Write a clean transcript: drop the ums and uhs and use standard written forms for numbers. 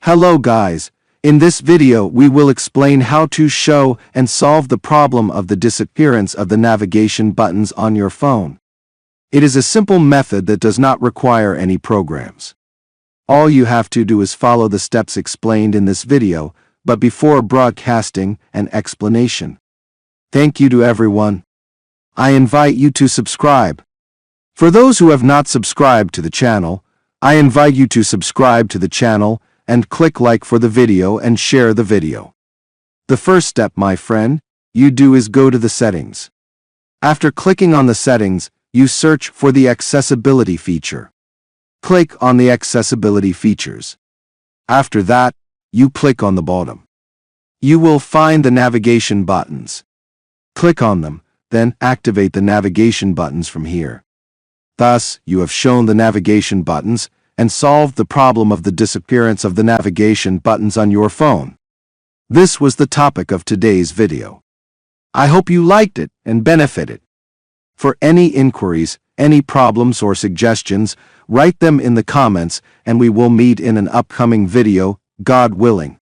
Hello guys, in this video we will explain how to show and solve the problem of the disappearance of the navigation buttons on your phone. It is a simple method that does not require any programs. All you have to do is follow the steps explained in this video, but before broadcasting an explanation. Thank you to everyone. I invite you to subscribe. For those who have not subscribed to the channel, I invite you to subscribe to the channel and click like for the video and share the video. The first step, my friend, you do is go to the settings. After clicking on the settings, you search for the accessibility feature. Click on the accessibility features. After that, you click on the bottom. You will find the navigation buttons. Click on them, then activate the navigation buttons from here. Thus, you have shown the navigation buttons and solved the problem of the disappearance of the navigation buttons on your phone. This was the topic of today's video. I hope you liked it and benefited. For any inquiries, any problems or suggestions, write them in the comments and we will meet in an upcoming video, God willing.